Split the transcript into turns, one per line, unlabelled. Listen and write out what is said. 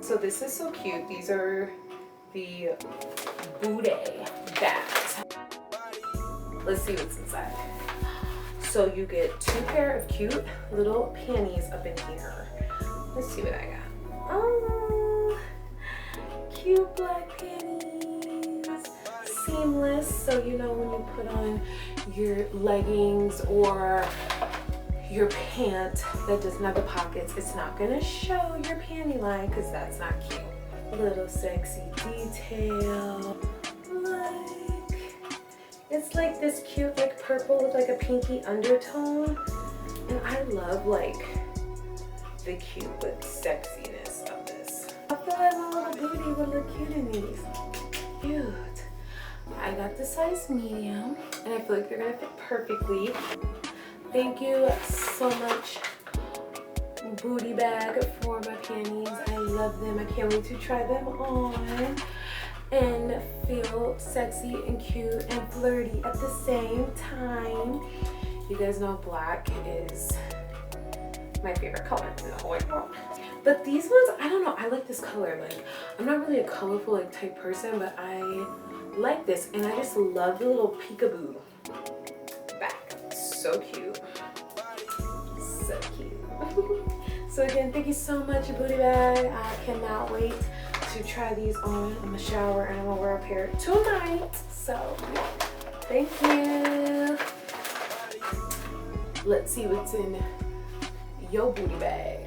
So this is so cute. These are the BootayBags. Let's see what's inside. So you get 2 pair of cute little panties up in here. Let's see what I got. Oh, cute black panties. Seamless, so you know when you put on your leggings or your pant that doesn't have the pockets, it's not gonna show your panty line because that's not cute. Little sexy detail. Like, it's like this cute like purple with like a pinky undertone. And I love like the cute but sexiness of this. I feel like my little booty would look cute in these. Cute. I got the size medium and I feel like they're gonna fit perfectly. Thank you so much, BootayBag, for my panties. I love them. I can't wait to try them on and feel sexy and cute and flirty at the same time. You guys know black is my favorite color in the whole wide world. But these ones, I don't know, I like this color. Like, I'm not really a colorful like type person, but I like this, and I just love the little peekaboo back. So cute. So cute. So again, thank you so much, BootayBag. I cannot wait to try these on. I'm gonna shower and I'm gonna wear a pair tonight. So thank you. Let's see what's in your booty bag.